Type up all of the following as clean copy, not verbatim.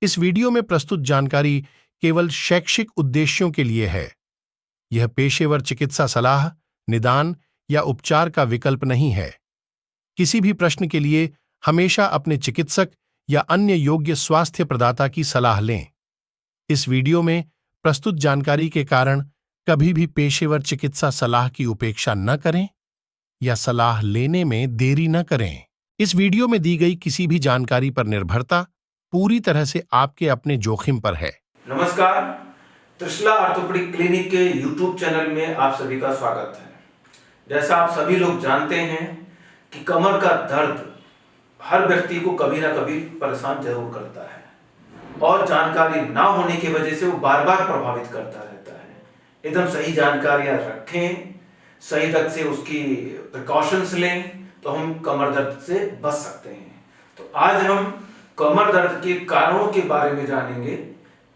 इस वीडियो में प्रस्तुत जानकारी केवल शैक्षिक उद्देश्यों के लिए है। यह पेशेवर चिकित्सा सलाह, निदान या उपचार का विकल्प नहीं है। किसी भी प्रश्न के लिए हमेशा अपने चिकित्सक या अन्य योग्य स्वास्थ्य प्रदाता की सलाह लें। इस वीडियो में प्रस्तुत जानकारी के कारण कभी भी पेशेवर चिकित्सा सलाह की उपेक्षा न करें या सलाह लेने में देरी न करें। इस वीडियो में दी गई किसी भी जानकारी पर निर्भरता पूरी तरह से आपके अपने जोखिम पर है। नमस्कार, त्रिशला ऑर्थोपेडिक क्लिनिक के YouTube चैनल में आप सभी का स्वागत है। जैसा आप सभी लोग जानते हैं कि कमर का दर्द हर व्यक्ति को कभी ना कभी परेशान जरूर करता है और जानकारी ना होने की वजह से वो बार बार प्रभावित करता रहता है। एकदम सही जानकारियां रखें, सही ढंग से उसकी प्रिकॉशंस लें तो हम कमर दर्द से बच सकते हैं। तो आज हम कमर दर्द के कारणों के बारे में जानेंगे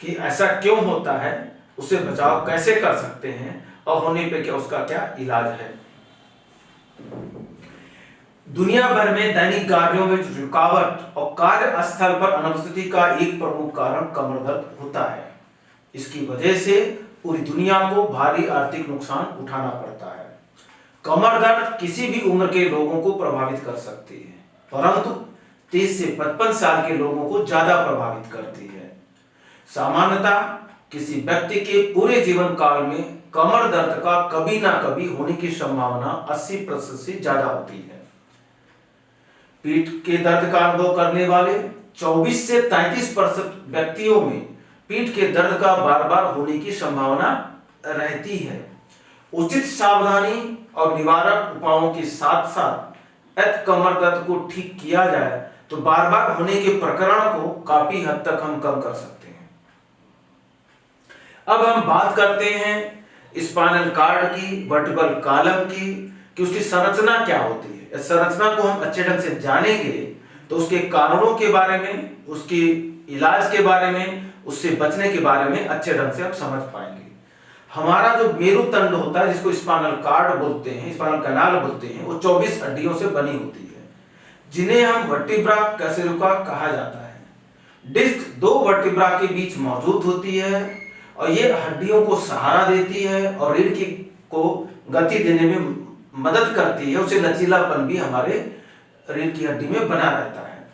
कि ऐसा क्यों होता है, उससे बचाव कैसे कर सकते हैं और होने पे क्या उसका क्या इलाज है। दुनिया भर में दैनिक कार्यों में रुकावट और कार्यस्थल पर अनुपस्थिति का एक प्रमुख कारण कमर दर्द होता है। इसकी वजह से पूरी दुनिया को भारी आर्थिक नुकसान उठाना पड़ता है। कमर दर्द किसी भी उम्र के लोगों को प्रभावित कर सकती है, परंतु 30 से 55 साल के लोगों को ज्यादा प्रभावित करती है। सामान्यतः किसी व्यक्ति के पूरे जीवन काल में कमर दर्द का कभी ना कभी होने की संभावना 80% से ज्यादा होती है। पीठ के दर्द का अनुभव करने वाले 24 से 33% व्यक्तियों में पीठ के दर्द का बार बार होने की संभावना रहती है। उचित सावधानी और निवारक उपायों के साथ साथ यदि कमर दर्द को ठीक किया जाए तो बार बार होने के प्रकरण को काफी हद तक हम कम कर सकते हैं। अब हम बात करते हैं स्पाइनल कार्ड की, वर्टिब्रल कॉलम की, कि उसकी संरचना क्या होती है। इस संरचना को हम अच्छे ढंग से जानेंगे तो उसके कारणों के बारे में, उसके इलाज के बारे में, उससे बचने के बारे में अच्छे ढंग से हम समझ पाएंगे। हमारा जो मेरुदंड होता है, जिसको स्पाइनल कार्ड बोलते हैं, स्पाइनल कैनाल बोलते हैं, वो 24 हड्डियों से बनी होती है, जिन्हें हम वर्टिब्रा कैसेरुका कहा जाता है। डिस्क 2 वर्टिब्रा के बीच मौजूद होती है और ये हड्डियों को सहारा देती है और रीढ़ की को गति देने में मदद करती है। उसे लचीलापन भी हमारे रीढ़ की हड्डी में बना रहता है।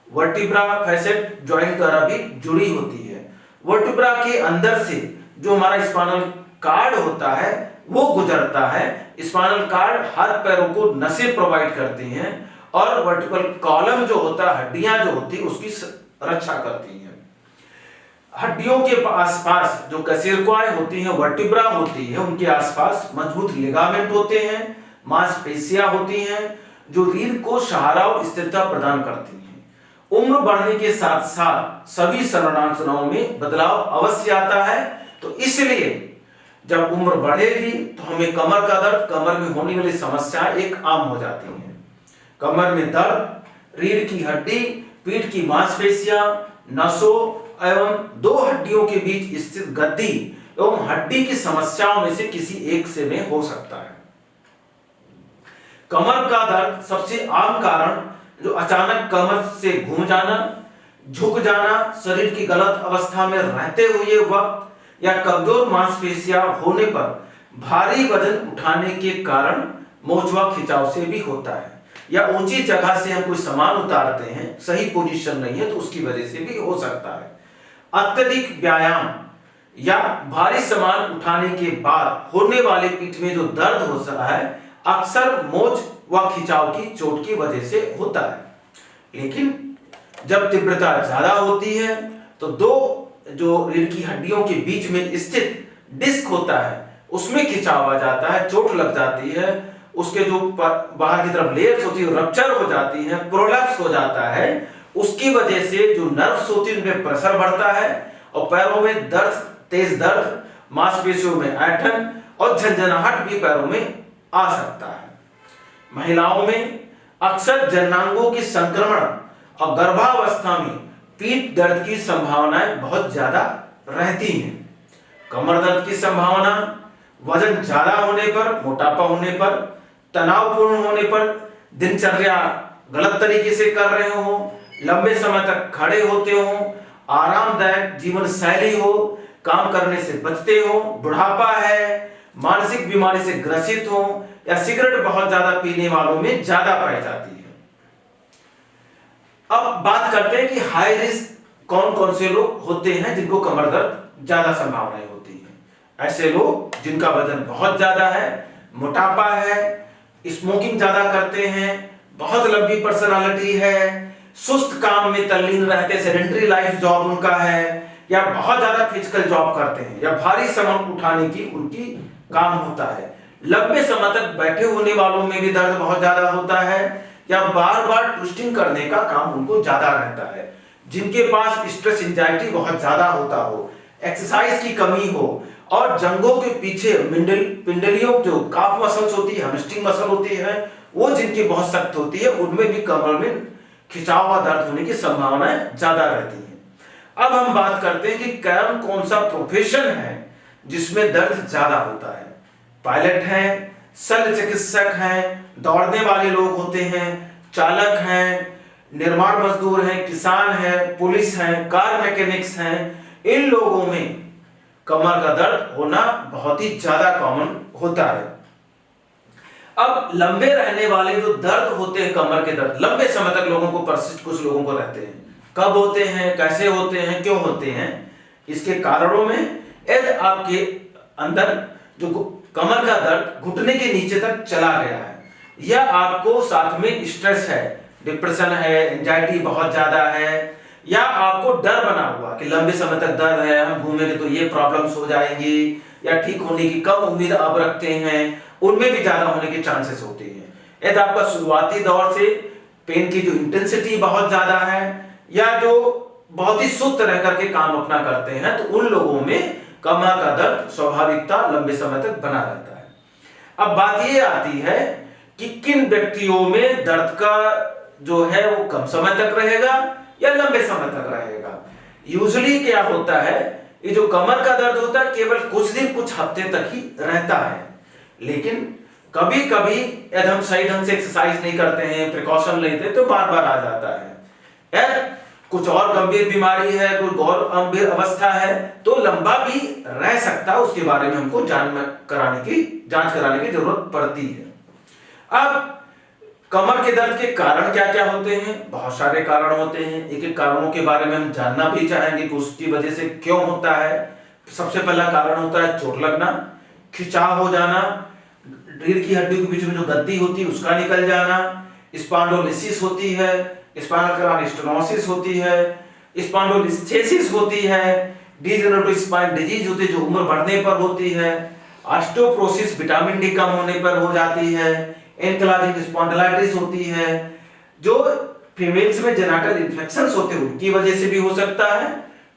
वर्टिब्रा फैसेट जॉइंट द्वारा भी जुड़ी होती है। वर्टिब्रा के अंदर से जो हमारा स्पाइनल कार्ड होता है वो गुजरता है। स्पाइनल कार्ड हाथ पैरों को नसें प्रोवाइड करती हैं और वर्टिब्रल कॉलम जो होता है, हड्डियां जो होती है, उसकी रक्षा करती हैं। हड्डियों के आसपास जो कशेरुकाएं होती हैं, वर्टिब्रा होती है, उनके आसपास मजबूत लिगामेंट होते हैं, मांसपेशियां होती हैं जो रीढ़ को सहारा और स्थिरता प्रदान करती हैं। उम्र बढ़ने के साथ साथ सभी संरचनाओं में बदलाव अवश्य आता है, तो इसलिए जब उम्र बढ़ेगी तो हमें कमर का दर्द, कमर में होने वाली समस्या एक आम हो जाती है। कमर में दर्द रीढ़ की हड्डी, पीठ की मांसपेशियां, नसों एवं 2 हड्डियों के बीच स्थित गद्दी एवं हड्डी की समस्याओं में से किसी एक से में हो सकता है। कमर का दर्द सबसे आम कारण जो अचानक कमर से घूम जाना, झुक जाना, शरीर की गलत अवस्था में रहते हुए वक्त या कमजोर मांसपेशियां होने पर भारी वजन उठाने के कारण मोचवा खिंचाव से भी होता है, या ऊंची जगह से हम कोई सामान उतारते हैं, सही पोजीशन नहीं है तो उसकी वजह से भी हो सकता है। अत्यधिक व्यायाम या भारी सामान उठाने के बाद होने वाले पीठ में जो दर्द हो रहा है अक्सर मोच व खिंचाव की चोट की वजह से होता है। लेकिन जब तीव्रता ज्यादा होती है तो 2 जो रीढ़ की हड्डियों के बीच में स्थित डिस्क होता है उसमें खिंचाव आ जाता है, चोट लग जाती है, उसके जो बाहर की तरफ लेयर्स होती है रप्चर हो जाती है, प्रोलैप्स हो जाता है। उसकी वजह से जो नर्व्स होती है उनमें प्रेशर बढ़ता है और पैरों में दर्द, तेज दर्द, मांसपेशियों में ऐंठन और झंझनाहट भी पैरों में आ सकता है। महिलाओं में अक्सर जननांगों की संक्रमण और गर्भावस्था में पीठ दर्द की संभावनाएं बहुत ज्यादा रहती हैं। कमर दर्द की संभावना वजन ज्यादा होने पर, मोटापा होने पर, तनावपूर्ण होने पर, दिनचर्या गलत तरीके से कर रहे हो, लंबे समय तक खड़े होते हो आरामदायक जीवन शैली हो, काम करने से बचते हो, बुढ़ापा है, मानसिक बीमारी से ग्रसित हो, या सिगरेट बहुत ज्यादा पीने वालों में ज्यादा पाई जाती है। अब बात करते हैं कि हाई रिस्क कौन कौन से लोग होते हैं जिनको कमर दर्द ज्यादा संभावनाएं होती है। ऐसे लोग जिनका वजन बहुत ज्यादा है, मोटापा है, स्मोकिंग ज्यादा करते हैं, बहुत लंबी पर्सनालिटी है, सुस्त काम में तल्लीन रहते, सेडेंटरी लाइफ जॉब उनका है, या बहुत ज्यादा फिजिकल जॉब करते हैं, या भारी सामान उठाने की उनकी काम होता है, लंबे समय तक बैठे होने वालों में भी दर्द बहुत ज्यादा होता है, या बार बार ट्विस्टिंग करने का काम उनको ज्यादा रहता है, जिनके पास स्ट्रेस एंजाइटी बहुत ज्यादा होता हो, एक्सरसाइज की कमी हो, और जंघों के पीछे पिंडलियों जो काफ मसल्स होती है, हैमस्ट्रिंग मसल होती है, वो जिनकी बहुत सख्त होती है, उनमें भी कमर में खिंचाव व दर्द होने की संभावनाएं ज्यादा रहती है। अब हम बात करते हैं कि कौन सा प्रोफेशन है जिसमें दर्द ज्यादा होता है। पायलट हैं, शल्य चिकित्सक हैं, दौड़ने वाले लोग होते हैं, चालक हैं, निर्माण मजदूर हैं, किसान हैं, पुलिस हैं, कार मैकेनिक्स हैं। इन लोगों में कमर का दर्द होना बहुत ही ज्यादा कॉमन होता है। अब लंबे रहने वाले जो दर्द होते हैं, कमर के दर्द लंबे समय तक लोगों को परसिस्ट, कुछ लोगों को रहते हैं। कब होते हैं, कैसे होते हैं, क्यों होते हैं, इसके कारणों में यदि आपके अंदर जो कमर का दर्द घुटने के नीचे तक चला गया है, या आपको साथ में स्ट्रेस है, डिप्रेशन है, एंजाइटी बहुत ज्यादा है, या आपको डर बना हुआ कि लंबे समय तक दर्द है, हम घूमेंगे तो ये प्रॉब्लम्स हो जाएंगी, या ठीक होने की कम उम्मीद आप रखते हैं, उनमें भी ज्यादा होने के चांसेस होते हैं। यदि आपका शुरुआती दौर से पेन की जो इंटेंसिटी बहुत ज्यादा है, या जो बहुत ही सुस्त रह करके काम अपना करते हैं, तो उन लोगों में कमर का दर्द स्वाभाविकता लंबे समय तक बना रहता है। अब बात ये आती है कि किन व्यक्तियों में दर्द का जो है वो कम समय तक रहेगा या लंबे समय तक रहेगा। यूजुअली क्या होता है, ये जो कमर का दर्द होता है केवल कुछ दिन, कुछ हफ्ते तक ही रहता है, लेकिन कभी कभी यदि हम सही ढंग से एक्सरसाइज नहीं करते हैं, प्रिकॉशन लेते, तो बार बार आ जाता है। यदि कुछ और गंभीर बीमारी है, कोई और गंभीर अवस्था है, तो लंबा भी रह सकता है। उसके बारे में हमको जांच कराने की जरूरत पड़ती है। अब कमर के दर्द के कारण क्या क्या होते हैं? बहुत सारे कारण होते हैं। एक एक कारणों के बारे में हम जानना भी चाहेंगे कि उसकी वजह से क्यों होता है। सबसे पहला कारण होता है चोट लगना, खिंचाव हो जाना, रीढ़ की हड्डी के बीच में जो गद्दी होती है उसका निकल जाना, स्पॉन्डिलोलिसिस होती है, स्पाइनल कॉर्ड स्टेनोसिस होती है, स्पॉन्डिलोलिस्थेसिस होती है, डीजेनरेटिव स्पाइन डिजीज होती है जो उम्र बढ़ने पर होती है, ऑस्टियोपोरोसिस विटामिन डी कम होने पर हो जाती है, एंकिलोजिंग स्पॉन्डिलाइटिस होती है, जो फीमेल्स में जेनिटल इन्फेक्शंस होते हैं उनकी वजह से भी हो सकता है,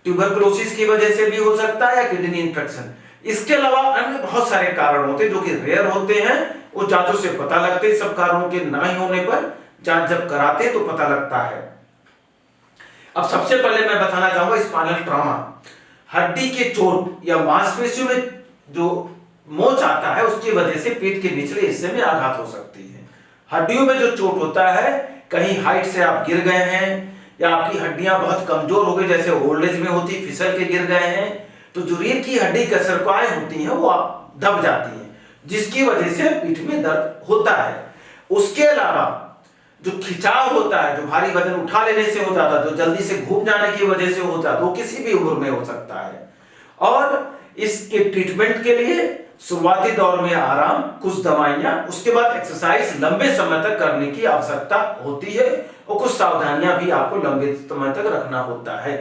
ट्यूबरकुलोसिस की वजह से भी हो सकता है, या किडनी इन्फेक्शन। इसके अलावा अन्य बहुत सारे कारण होते हैं जो कि रेयर होते हैं, वो जांचों से पता लगते हैं। सब कारणों के ना ही होने पर जांच जब कराते हैं तो पता लगता है। अब सबसे पहले मैं बताना चाहूंगा स्पाइनल ट्रॉमा। हड्डी के चोट या मांसपेशियों में जो मोच आता है उसकी वजह से पीठ के निचले हिस्से में आघात हो सकती है। हड्डियों में जो चोट होता है, कहीं हाइट से आप गिर गए हैं, या आपकी हड्डियां बहुत कमजोर हो गई, जैसे ओल्ड एज में होती, फिसल के गिर गए हैं, तो जो रीढ़ की हड्डी कसरकाएं होती हैं वो आप दब जाती हैं, जिसकी वजह से पीठ में दर्द होता है। उसके अलावा जो खिंचाव होता है, जो भारी वजन उठा लेने से हो जाता है, जो जल्दी से घूम जाने की वजह से हो जाता है, वो किसी भी उम्र में हो सकता है। और इसके ट्रीटमेंट के लिए शुरुआती दौर में आराम, कुछ दवाइयां, उसके बाद एक्सरसाइज लंबे समय तक करने की आवश्यकता होती है, और कुछ सावधानियां भी आपको लंबे समय तक रखना होता है।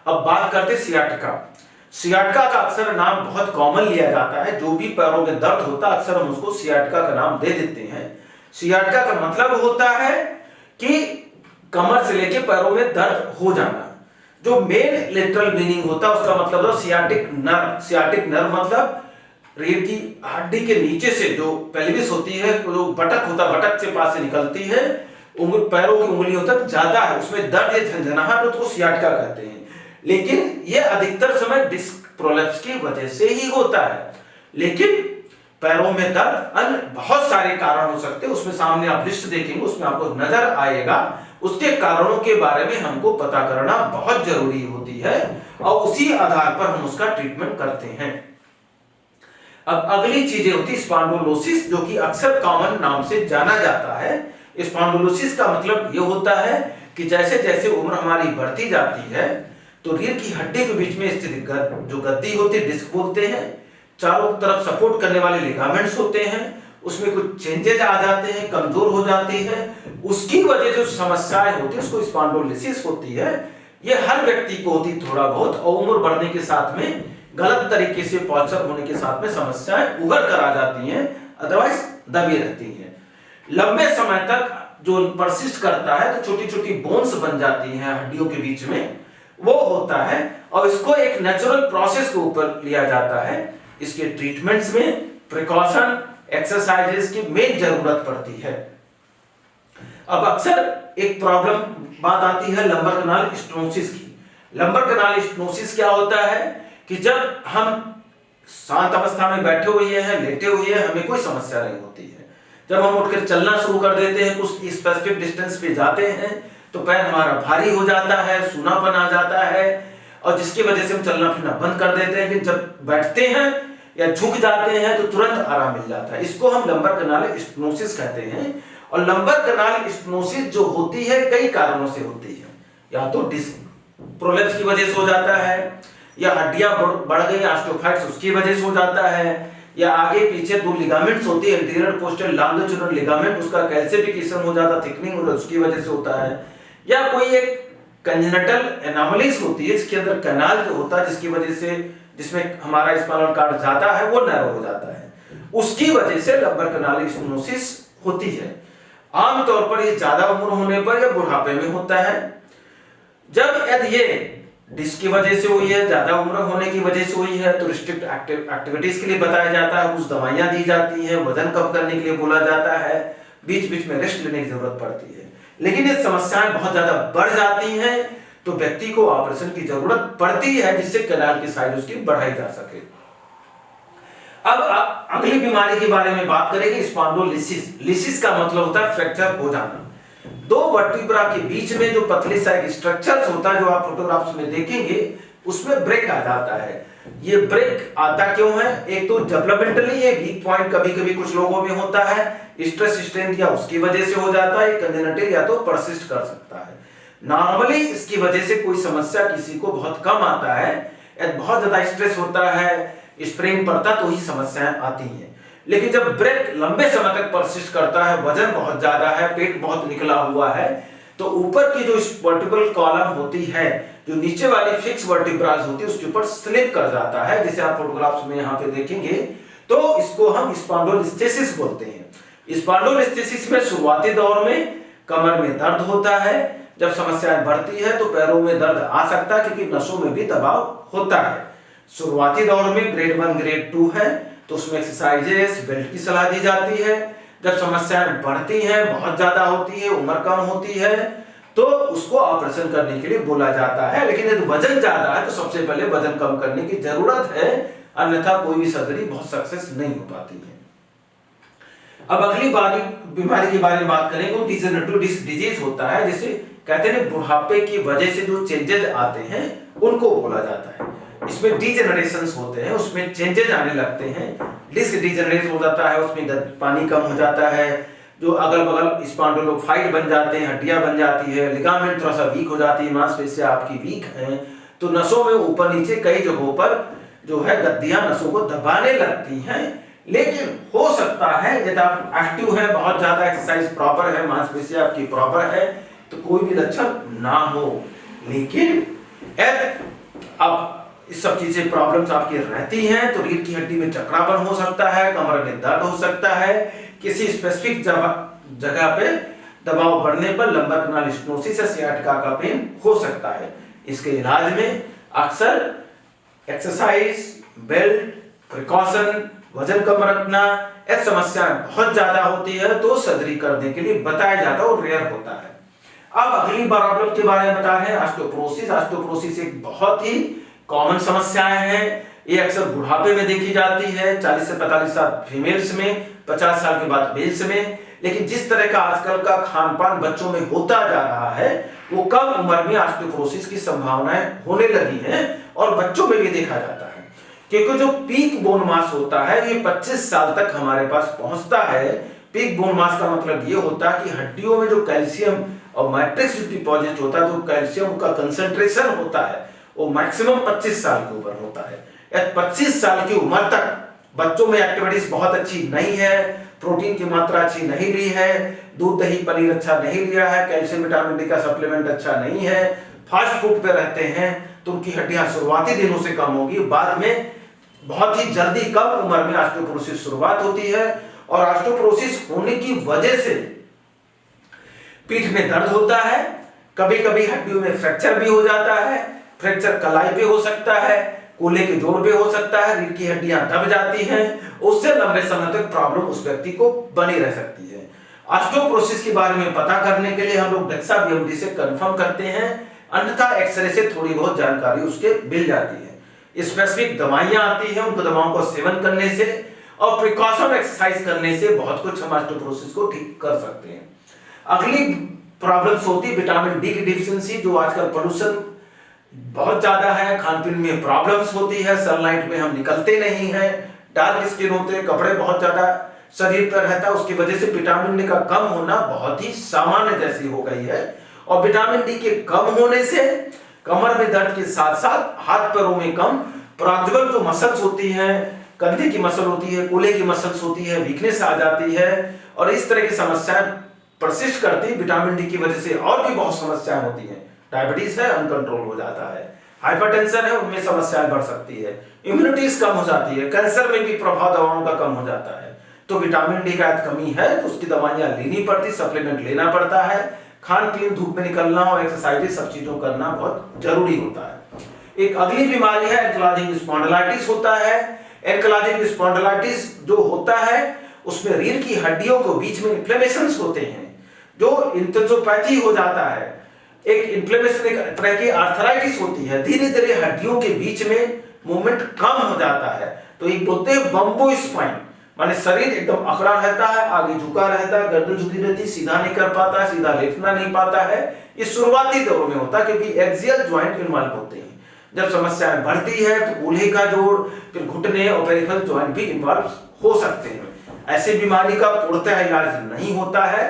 अब बात करते हैं सियाटिका। सियाटिका का अक्सर नाम बहुत कॉमन लिया जाता है, जो भी पैरों में दर्द होता है अक्सर हम उसको सियाटिका का नाम दे देते हैं। सियाटिका का मतलब होता है कि कमर से लेके पैरों में दर्द हो जाना। जो मेन लेटरल मीनिंग होता है उसका मतलब है सियाटिक नर्व। सियाटिक नर्व मतलब रीढ़ की हड्डी के नीचे से जो पेल्विस होती है, जो बटक होता है, बटक से पास से निकलती है, पैरों की उंगलियों तक ज्यादा है, उसमें दर्द या झंझनाहट हो तो उसको सियाटिका कहते हैं। लेकिन यह अधिकतर समय डिस्क प्रोलैप्स की वजह से ही होता है। लेकिन पैरों में दर्द अन्य बहुत सारे कारण हो सकते हैं, उसमें सामने आप लिस्ट देखेंगे उसमें आपको नजर आएगा। उसके कारणों के बारे में हमको पता करना बहुत जरूरी होती है और उसी आधार पर हम उसका ट्रीटमेंट करते हैं। अब अगली चीजें होती स्पॉन्डिलोसिस, जो कि अक्सर कॉमन नाम से जाना जाता है। स्पॉन्डिलोसिस का मतलब ये होता है कि जैसे जैसे उम्र हमारी बढ़ती जाती है तो रीढ़ की हड्डी के बीच में स्थित जो गद्दी होती है, डिस्क बोलते हैं, चारों तरफ सपोर्ट करने वाले लिगामेंट्स होते हैं, उसमें कुछ चेंजेज आ जाते हैं, कमजोर हो जाती है, उसकी वजह जो समस्याएं होती है उसको स्पॉन्डिलोसिस होती है। ये हर व्यक्ति को होती थोड़ा बहुत, और उम्र बढ़ने के साथ में गलत तरीके से पॉस्चर होने के साथ में समस्याएं उभर कर आ जाती हैं, अदरवाइज दबी रहती हैं। लंबे समय तक जो परसिस्ट करता है तो छोटी छोटी बोन्स बन जाती हैं हड्डियों के बीच में, वो होता है और इसको एक नेचुरल प्रोसेस के ऊपर लिया जाता है। इसके ट्रीटमेंट्स में प्रिकॉशन, एक्सरसाइजेस की मेन जरूरत पड़ती है। अब अक्सर एक प्रॉब्लम बात आती है लंबर कनाल स्टेनोसिस की। लंबर कनाल स्टेनोसिस क्या होता है कि जब हम शांत अवस्था में बैठे हुए हैं, लेटे हुए हैं, हमें कोई समस्या नहीं होती है। जब हम उठकर चलना शुरू कर देते हैं, कुछ स्पेसिफिक डिस्टेंस पे जाते हैं तो पैर हमारा भारी हो जाता है, सूनापन आ जाता है और जिसकी वजह से हम चलना फिरना बंद कर देते हैं। लेकिन जब बैठते हैं या झुक जाते हैं तो तुरंत आराम मिल जाता है। इसको हम लंबर कनाल स्टेनोसिस कहते हैं। और लंबर कनाल स्टेनोसिस जो होती है कई कारणों से होती है। या तो डिस्क प्रोलेप्स की वजह से हो जाता है, या हड्डियां बढ़ गई ऑस्टियोफाइट्स उसकी वजह से हो जाता है, या आगे पीछे दो लिगामेंट्स होती है, एंटीरियर पोस्टीरियर लॉन्गिट्यूडिनल लिगामेंट, उसका कैल्सिफिकेशन हो जाता, थिकनिंग हो जाता, उसकी वजह से होता है। या कोई एक कंजेनिटल एनोमलीज होती है इसके अंदर कैनाल जो होता है जिसकी वजह से, जिसमें हमारा स्पाइनल कॉर्ड जाता है वो नैरो हो जाता है, उसकी वजह से लंबर कनाल स्टेनोसिस होती है। आमतौर पर ये ज्यादा उम्र होने पर या बुढ़ापे में होता है। जब यदि ये डिस्क की वजह से हुई है, ज्यादा उम्र होने की वजह से हुई है, तो रिस्ट्रिक्ट एक्टिविटीज के लिए बताया जाता है, कुछ दवाइयां दी जाती हैं, वजन कम करने के लिए बोला जाता है, बीच बीच में रेस्ट लेने की जरूरत पड़ती है। लेकिन ये समस्याएं बहुत ज्यादा बढ़ जाती हैं तो व्यक्ति को ऑपरेशन की जरूरत पड़ती है जिससे कैनाल की साइज उसकी बढ़ाई जा सके। अब अगली बीमारी के बारे में बात करेंगे, स्पॉन्डिलोलिसिस। लिसिस का मतलब होता है फ्रैक्चर हो जाना। दो वर्टिब्रा के बीच में जो पतली सा एक स्ट्रक्चर होता है जो आप फोटोग्राफ्स में देखेंगे, उसमें ब्रेक आ जाता है। ये ब्रेक आता क्यों है? एक तो डेवलपमेंटली ये वीक पॉइंट कभी कभी कुछ लोगों में होता है, स्ट्रेस स्ट्रेन या उसकी वजह से हो जाता है, कंजेनिटल या तो परसिस्ट कर सकता है। नॉर्मली इसकी वजह से कोई समस्या किसी को बहुत कम आता है, बहुत ज्यादा स्ट्रेस होता है, स्प्रेन पड़ता तो ही समस्याएं आती हैं। लेकिन जब ब्रेक लंबे समय तक परसिस्ट करता है, वजन बहुत ज्यादा है, पेट बहुत निकला हुआ है, तो ऊपर की जो वर्टिब्रल कॉलम होती है, जो नीचे वाली फिक्स वर्टिब्रास होती है, उसके ऊपर स्लिप कर जाता है, जैसे आप फोटोग्राफ्स में यहाँ पे देखेंगे। तो इसको हम स्पॉन्डिलोलिस्थेसिस बोलते हैं। स्पॉन्डिलोलिस्थेसिस में शुरुआती दौर में कमर में दर्द होता है, जब समस्याएं बढ़ती है तो पैरों में दर्द आ सकता है क्योंकि नसों में भी दबाव होता है। शुरुआती दौर में ग्रेड 1 ग्रेड 2 है तो उसमें एक्सरसाइजेस, बेल्ट की सलाह दी जाती है। जब समस्याएं बढ़ती हैं, बहुत ज्यादा होती है, उम्र कम होती है, तो उसको ऑपरेशन करने के लिए बोला जाता है। लेकिन यदि वजन ज्यादा है तो सबसे पहले वजन कम करने की जरूरत है, अन्यथा कोई भी सर्जरी बहुत सक्सेस नहीं हो पाती है। अब अगली बीमारी के बारे में बात करेंगे, वो डिजेनरेटिव डिस्क डिजीज होता है, जिसे कहते हैं बुढ़ापे की वजह से जो चेंजेस आते हैं उनको बोला जाता है। इसमें डिजेनरेशंस होते हैं, उसमें चेंजेस आने लगते हैं, डिस्क डिजेनरेट हो जाता है, उसमें पानी कम हो जाता है, जो अगल बगल स्पॉन्डिलोफाइट बन जाते हैं, हड्डियां बन जाती है, लिगामेंट थोड़ा सा वीक हो जाती है, मांसपेशियां आपकी वीक हैं, तो नसों में ऊपर नीचे कई जगहों पर जो है गद्दियां नसों को दबाने लगती हैं। लेकिन हो सकता है यदि आप एक्टिव है, बहुत ज्यादा एक्सरसाइज प्रॉपर है, मांसपेशियां आपकी प्रॉपर है, तो कोई भी लक्षण ना हो। लेकिन अब इस सब चीजें प्रॉब्लम्स आपकी रहती हैं तो रीढ़ की हड्डी में चकरापन हो सकता है, कमर में दर्द हो सकता है, किसी स्पेसिफिक जगह पे दबाव बढ़ने पर लंबर कनाल स्टेनोसिस या सियाटिका का पेन हो सकता है। इसके इलाज में अक्सर एक्सरसाइज, बेल्ट, प्रिकॉशन, वजन कम रखना, ऐसी समस्या बहुत ज्यादा होती है तो सर्जरी करने के लिए बताया जाता है और रेयर होता है। अब अगली प्रॉब्लम के बारे में बता रहे हैं, ऑस्टियोपोरोसिस। ऑस्टियोपोरोसिस एक बहुत ही कॉमन समस्याएं हैं, ये अक्सर बुढ़ापे में देखी जाती है, 40 से 45 साल फीमेल्स में, 50 साल के बाद मेल्स में। लेकिन जिस तरह का आजकल का खान पान बच्चों में होता जा रहा है, वो कम उम्र में ऑस्टियोपोरोसिस की संभावनाएं होने लगी हैं और बच्चों में भी देखा जाता है। क्योंकि जो पीक बोन मास होता है ये 25 साल तक हमारे पास पहुंचता है। पीक बोन मास का मतलब ये होता है कि हड्डियों में जो कैल्शियम और मैट्रिक्स डिपॉजिट होता है, जो कैल्शियम का कंसंट्रेशन होता है, वो मैक्सिमम 25 साल के ऊपर होता है। 25 साल की उम्र तक बच्चों में एक्टिविटीज बहुत अच्छी नहीं है, प्रोटीन की मात्रा अच्छी नहीं ली है, दूध दही पनीर अच्छा नहीं लिया है, कैल्शियम विटामिन डी का सप्लीमेंट अच्छा नहीं है, फास्ट फूड पे रहते हैं, तो उनकी हड्डियां शुरुआती दिनों से कम होगी, बाद में बहुत ही जल्दी कम उम्र में ऑस्टियोपोरोसिस शुरुआत होती है। और ऑस्टियोपोरोसिस होने की वजह से पीठ में दर्द होता है, कभी कभी हड्डियों में फ्रैक्चर भी हो जाता है, फ्रैक्चर कलाई पे हो सकता है, कूल्हे के जोड़ पे हो सकता है, रीढ़ की हड्डियां दब जाती हैं, उससे लंबे समय तक प्रॉब्लम उस व्यक्ति को बनी रह सकती है। ऑस्टियोपोरोसिस के बारे में पता करने के लिए हम लोग डेक्सा बीएमडी से कंफर्म करते हैं, अन्यथा एक्सरे से थोड़ी बहुत जानकारी उसके मिल जाती है। स्पेसिफिक दवाइयां आती हैं, उनको दवाओं का सेवन करने से और प्रिकॉशन एक्सरसाइज करने से बहुत कुछ हम ऑस्टियोपोरोसिस को ठीक कर सकते हैं। अगली प्रॉब्लम्स होती है विटामिन डी की डिफिशियंसी, जो आजकल पोल्यूशन बहुत ज्यादा है, खान पीन में प्रॉब्लम्स होती है, सनलाइट में हम निकलते नहीं हैं, डार्क स्किन होते हैं, कपड़े बहुत ज्यादा शरीर पर रहता है, उसकी वजह से विटामिन डी का कम होना बहुत ही सामान्य जैसी हो गई है। और विटामिन डी के कम होने से कमर में दर्द के साथ साथ हाथ पैरों में कम, प्रॉक्सिमल जो मसल्स होती हैं, कंधे की मसल होती है, कूल्हे की मसल्स होती है, वीकनेस आ जाती है और इस तरह की समस्याएं परसिस्ट करती है। विटामिन डी की वजह से और भी बहुत समस्याएं होती हैं, डायबिटीज है अनकंट्रोल हो जाता है, हाइपरटेंशन है उनमें समस्याएं बढ़ सकती है, इम्यूनिटीज कम हो जाती है, कैंसर में भी प्रभाव दवाओं का कम हो जाता है। तो विटामिन डी का कमी है तो उसकी दवाइयां लेनी पड़ती, सप्लीमेंट लेना पड़ता है, खान पीन, धूप में निकलना और एक्सरसाइज सब चीजों करना बहुत जरूरी होता है। एक अगली बीमारी है एंकिलोजिंग स्पॉन्डिलाइटिस होता है। एंकिलोजिंग स्पॉन्डिलाइटिस जो होता है उसमें रीढ़ की हड्डियों के बीच में इन्फ्लेमेशंस होते हैं, जो इंटरजोपैथी हो जाता है, एक इन्फ्लेमेशन, एक तरह की आर्थराइटिस होती है, धीरे धीरे हड्डियों के बीच में मूवमेंट कम हो जाता है। तो एक बोलते हैं बम्बो स्पाइन, माने शरीर एकदम अकड़ा रहता है, आगे झुका रहता है, गर्दन झुकी रहती है, सीधा नहीं कर पाता है, सीधा लेटना नहीं पाता है। ये शुरुआती दौर में होता है क्योंकि एक्सियल जॉइंट इन्वॉल्व होते हैं। जब समस्याएं बढ़ती है तो कूल्हे का जोड़, फिर घुटने और पेरिफेरल जॉइंट भी इन्वॉल्व हो सकते हैं। ऐसी बीमारी का पूर्णतः इलाज नहीं होता है,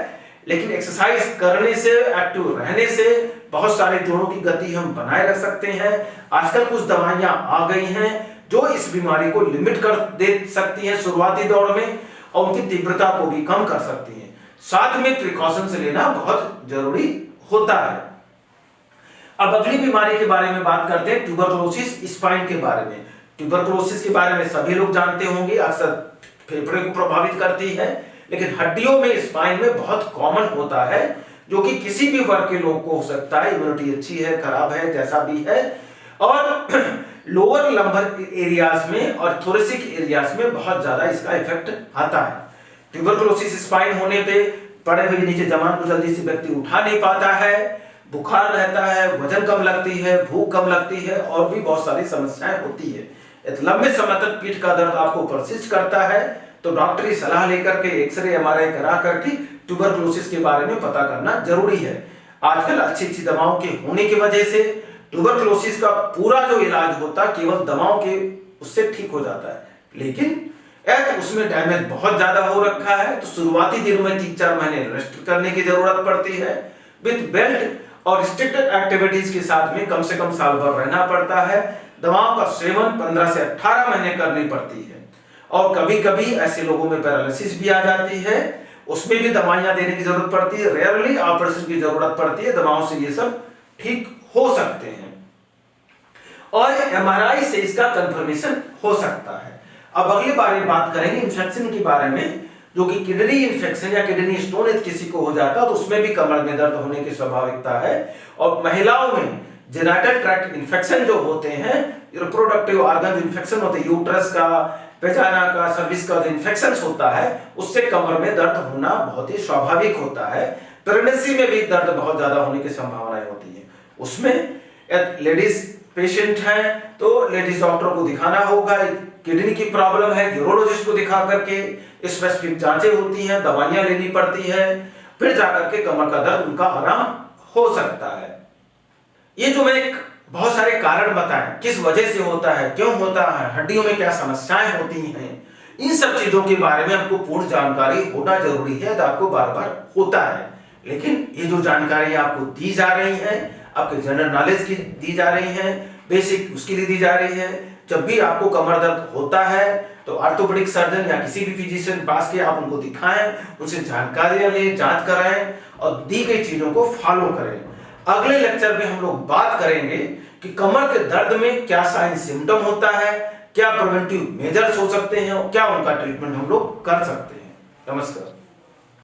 लेकिन एक्सरसाइज करने से, एक्टिव रहने से बहुत सारे जोड़ों की गति हम बनाए रख सकते हैं। आजकल कुछ दवाइयां आ गई हैं जो इस बीमारी को लिमिट कर दे सकती हैं शुरुआती दौर में और उनकी तीव्रता को भी कम कर सकती हैं। साथ में प्रिकॉशंस लेना बहुत जरूरी होता है। अब अगली बीमारी के बारे में बात करते हैं, ट्यूबरकुलोसिस स्पाइन के बारे में। ट्यूबरकुलोसिस के बारे में सभी लोग जानते होंगे, अक्सर फेफड़े को प्रभावित करती है, लेकिन हड्डियों में, स्पाइन में बहुत कॉमन होता है, जो कि किसी भी वर्ग के लोग को हो सकता है। इम्यूनिटी अच्छी है, खराब है, जैसा भी है। और लोअर लंबर एरियाज में और थोरेसिक एरियाज में बहुत ज्यादा इसका इफेक्ट आता है। ट्यूबरकुलोसिस स्पाइन होने पे पड़े हुए नीचे जमान को जल्दी से व्यक्ति उठा नहीं पाता है, बुखार रहता है, वजन कम लगती है, भूख कम लगती है और भी बहुत सारी समस्याएं होती है। लंबे समय तक पीठ का दर्द आपको परसिस्ट करता है तो डॉक्टरी सलाह लेकर के, एक्सरे एमआरआई करा करके ट्यूबरकुलोसिस के बारे में पता करना जरूरी है। आजकल अच्छी अच्छी दवाओं के होने की वजह से ट्यूबरकुलोसिस का पूरा जो इलाज होता है केवल दवाओं के उससे ठीक हो जाता है, लेकिन उसमें डैमेज बहुत ज्यादा हो रखा है तो शुरुआती दिनों में 3-4 महीने रेस्ट करने की जरूरत पड़ती है। विद बेल्ट और रिस्ट्रिक्टेड एक्टिविटीज के साथ में कम से कम साल भर रहना पड़ता है। दवाओं का सेवन 15 से 18 महीने करनी पड़ती है और कभी कभी ऐसे लोगों में पैरालिसिस भी आ जाती है, उसमें भी दवाइयां देने की जरूरत पड़ती है। रेयरली ऑपरेशन की जरूरत पड़ती है, दवाओं से ये सब ठीक हो सकते हैं और एमआरआई से इसका कंफर्मेशन हो सकता है। अब अगली बार बात करेंगे इन्फेक्शन के बारे में, जो कि किडनी इन्फेक्शन या किडनी स्टोन यदि किसी को हो जाता है तो उसमें भी कमर में दर्द होने की स्वाभाविकता है। और महिलाओं में जेनिटल ट्रैक्ट इन्फेक्शन जो होते हैं, रिप्रोडक्टिव ऑर्गन इन्फेक्शन होते हैं, यूट्रस का, वेजाना का, सर्विक्स का जो इन्फेक्शन होता है उससे कमर में दर्द होना बहुत ही स्वाभाविक होता है। प्रेगनेंसी में भी दर्द बहुत ज्यादा होने की संभावनाएं होती है। उसमें लेडीज पेशेंट हैं तो लेडीज डॉक्टर को दिखाना होगा। किडनी की प्रॉब्लम है, यूरोलॉजिस्ट को दिखा करके स्पेसिफिक जांचें होती हैं, दवाइयां लेनी पड़ती है, फिर जाकर के कमर का दर्द उनका आराम हो सकता है। ये जो मैं बहुत सारे कारण बताएं किस वजह से होता है, क्यों होता है, हड्डियों में क्या समस्याएं होती हैं, इन सब चीजों के बारे में आपको पूर्ण जानकारी होना जरूरी है। तो आपको बार बार होता है, लेकिन ये जो जानकारी आपको दी जा रही है, आपके जनरल नॉलेज की दी जा रही है, बेसिक उसके लिए दी जा रही है। जब भी आपको कमर दर्द होता है तो ऑर्थोपेडिक सर्जन या किसी भी फिजिशियन पास के आप उनको दिखाएं, उनसे जानकारी लें, जांच कराएं और दी गई चीजों को फॉलो करें। अगले लेक्चर में हम लोग बात करेंगे कि कमर के दर्द में क्या साइन सिम्टम होता है, क्या प्रिवेंटिव मेजर्स हो सकते हैं और क्या उनका ट्रीटमेंट हम लोग कर सकते हैं। नमस्कार।